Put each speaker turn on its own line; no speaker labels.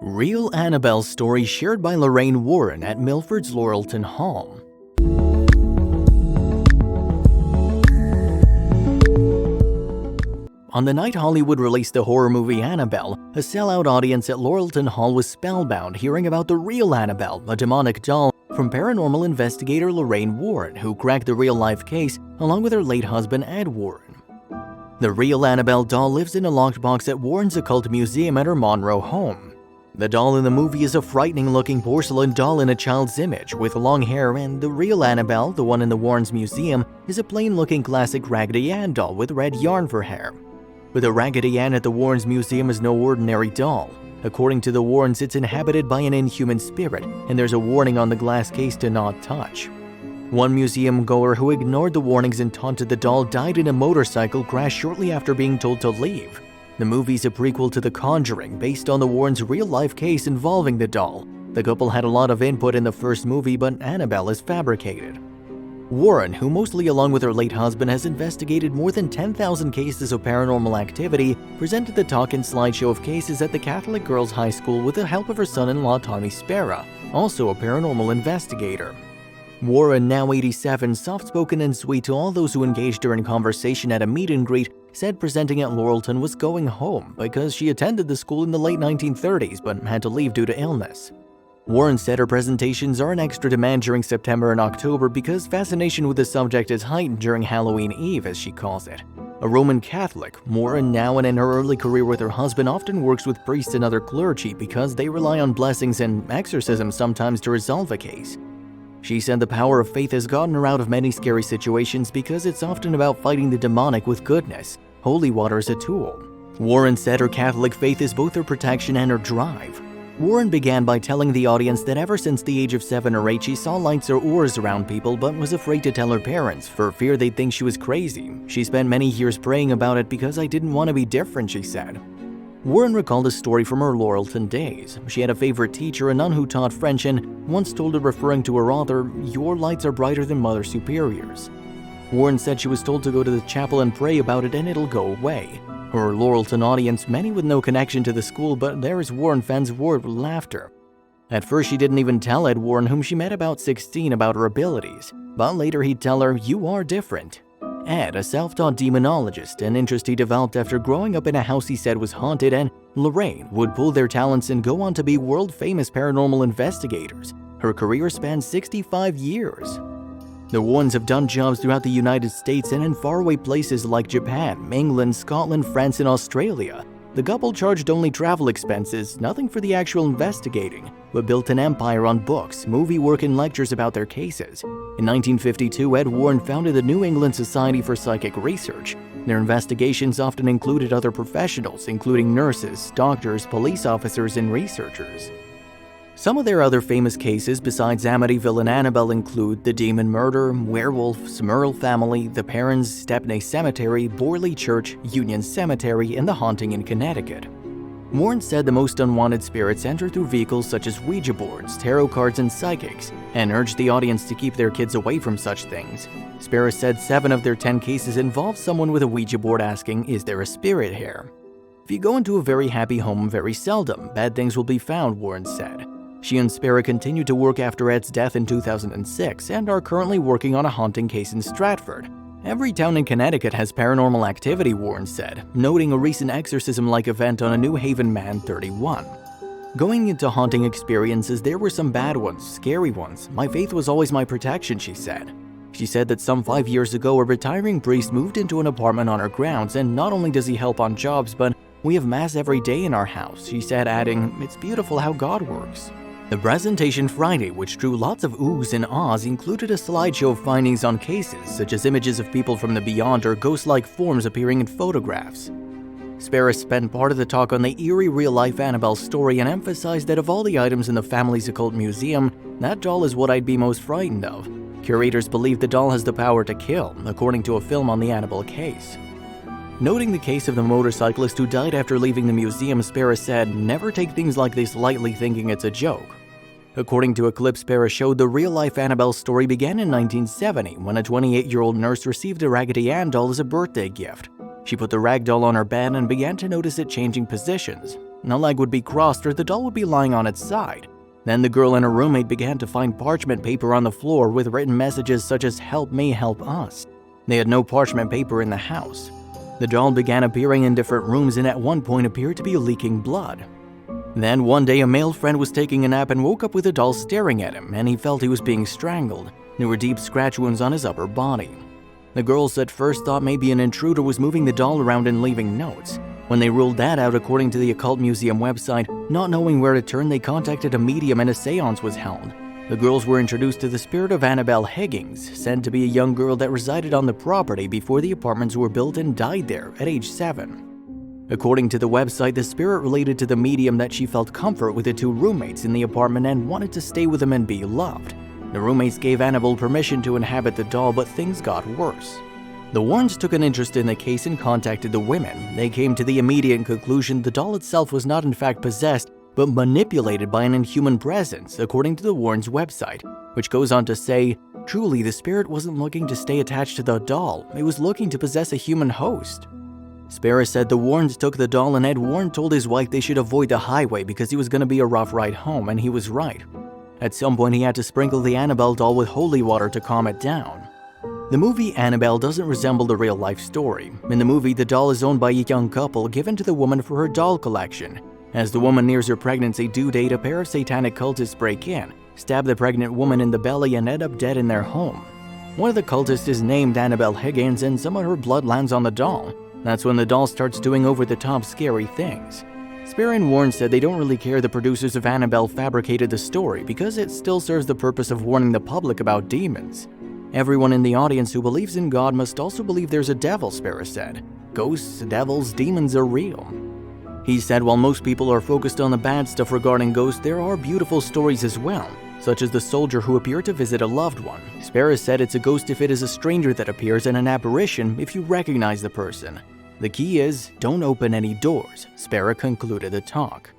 Real Annabelle story shared by Lorraine Warren at Milford's Lauralton home. On the night Hollywood released the horror movie Annabelle, a sellout audience at Lauralton Hall was spellbound hearing about the real Annabelle, a demonic doll from paranormal investigator Lorraine Warren, who cracked the real-life case along with her late husband Ed Warren. The real Annabelle doll lives in a locked box at Warren's occult museum at her Monroe home. The doll in the movie is a frightening-looking porcelain doll in a child's image with long hair, and the real Annabelle, the one in the Warrens museum, is a plain-looking classic Raggedy Ann doll with red yarn for hair. But the Raggedy Ann at the Warrens museum is no ordinary doll. According to the Warrens, it's inhabited by an inhuman spirit, and there's a warning on the glass case to not touch. One museum goer who ignored the warnings and taunted the doll died in a motorcycle crash shortly after being told to leave. The movie's a prequel to The Conjuring, based on the Warrens' real-life case involving the doll. The couple had a lot of input in the first movie, but Annabelle is fabricated. Warren, who mostly along with her late husband has investigated more than 10,000 cases of paranormal activity, presented the talk and slideshow of cases at the Catholic Girls' High School with the help of her son-in-law Tommy Spera, also a paranormal investigator. Warren, now 87, soft-spoken and sweet to all those who engaged during conversation at a meet and greet, said presenting at Lauralton was going home because she attended the school in the late 1930s but had to leave due to illness. Warren said her presentations are an extra demand during September and October because fascination with the subject is heightened during Halloween Eve, as she calls it. A Roman Catholic, Warren, now and in her early career with her husband, often works with priests and other clergy because they rely on blessings and exorcism sometimes to resolve a case. She said the power of faith has gotten her out of many scary situations because it's often about fighting the demonic with goodness. Holy water is a tool. Warren said her Catholic faith is both her protection and her drive. Warren began by telling the audience that ever since the age of 7 or 8 she saw lights or oars around people but was afraid to tell her parents for fear they'd think she was crazy. She spent many years praying about it because I didn't want to be different, she said. Warren recalled a story from her Lauralton days. She had a favorite teacher, a nun who taught French, and once told her, referring to her author, "Your lights are brighter than Mother Superior's." Warren said she was told to go to the chapel and pray about it and it'll go away. Her Lauralton audience, many with no connection to the school, but there is Warren fans roared with laughter. At first she didn't even tell Ed Warren, whom she met about 16, about her abilities, but later he'd tell her, "You are different." Ed, a self-taught demonologist, an interest he developed after growing up in a house he said was haunted, and Lorraine would pool their talents and go on to be world-famous paranormal investigators. Her career spanned 65 years. The Warrens have done jobs throughout the United States and in faraway places like Japan, England, Scotland, France, and Australia. The couple charged only travel expenses, nothing for the actual investigating, but built an empire on books, movie work, and lectures about their cases. In 1952, Ed Warren founded the New England Society for Psychic Research. Their investigations often included other professionals, including nurses, doctors, police officers, and researchers. Some of their other famous cases besides Amityville and Annabelle include the Demon Murder, Werewolf, Merle Family, the Perrons, Stepney Cemetery, Borley Church, Union Cemetery, and the Haunting in Connecticut. Warren said the most unwanted spirits enter through vehicles such as Ouija boards, tarot cards, and psychics, and urged the audience to keep their kids away from such things. Spera said 7 of their 10 cases involved someone with a Ouija board asking, "Is there a spirit here?" If you go into a very happy home very seldom, bad things will be found, Warren said. She and Spera continued to work after Ed's death in 2006 and are currently working on a haunting case in Stratford. Every town in Connecticut has paranormal activity, Warren said, noting a recent exorcism-like event on a New Haven man, 31. Going into haunting experiences, there were some bad ones, scary ones. My faith was always my protection, she said. She said that some 5 years ago, a retiring priest moved into an apartment on her grounds, and not only does he help on jobs, but we have mass every day in our house, she said, adding, "It's beautiful how God works." The presentation Friday, which drew lots of oohs and ahs, included a slideshow of findings on cases, such as images of people from the beyond or ghost-like forms appearing in photographs. Spera spent part of the talk on the eerie real-life Annabelle story and emphasized that of all the items in the family's occult museum, that doll is what I'd be most frightened of. Curators believe the doll has the power to kill, according to a film on the Annabelle case. Noting the case of the motorcyclist who died after leaving the museum, Spera said, "Never take things like this lightly thinking it's a joke." According to a clip Spera showed, the real-life Annabelle story began in 1970 when a 28-year-old nurse received a Raggedy Ann doll as a birthday gift. She put the rag doll on her bed and began to notice it changing positions. A leg would be crossed or the doll would be lying on its side. Then the girl and her roommate began to find parchment paper on the floor with written messages such as "Help me, help us." They had no parchment paper in the house. The doll began appearing in different rooms and at one point appeared to be leaking blood. Then one day a male friend was taking a nap and woke up with the doll staring at him, and he felt he was being strangled. There were deep scratch wounds on his upper body. The girls at first thought maybe an intruder was moving the doll around and leaving notes. When they ruled that out, according to the Occult Museum website, not knowing where to turn, they contacted a medium and a seance was held. The girls were introduced to the spirit of Annabelle Higgins, said to be a young girl that resided on the property before the apartments were built and died there at age 7. According to the website, the spirit related to the medium that she felt comfort with the 2 roommates in the apartment and wanted to stay with them and be loved. The roommates gave Annabelle permission to inhabit the doll, but things got worse. The Warrens took an interest in the case and contacted the women. They came to the immediate conclusion the doll itself was not in fact possessed, but manipulated by an inhuman presence, according to the Warrens' website, which goes on to say, "Truly, the spirit wasn't looking to stay attached to the doll, it was looking to possess a human host." Spera said the Warrens took the doll and Ed Warren told his wife they should avoid the highway because he was going to be a rough ride home, and he was right. At some point, he had to sprinkle the Annabelle doll with holy water to calm it down. The movie Annabelle doesn't resemble the real-life story. In the movie, the doll is owned by a young couple given to the woman for her doll collection. As the woman nears her pregnancy due date, a pair of satanic cultists break in, stab the pregnant woman in the belly, and end up dead in their home. One of the cultists is named Annabelle Higgins, and some of her blood lands on the doll. That's when the doll starts doing over-the-top scary things. Spera and Warren said they don't really care the producers of Annabelle fabricated the story because it still serves the purpose of warning the public about demons. Everyone in the audience who believes in God must also believe there's a devil, Spera said. Ghosts, devils, demons are real. He said while most people are focused on the bad stuff regarding ghosts, there are beautiful stories as well, such as the soldier who appeared to visit a loved one. Spera said it's a ghost if it is a stranger that appears and an apparition if you recognize the person. The key is, don't open any doors, Spera concluded the talk.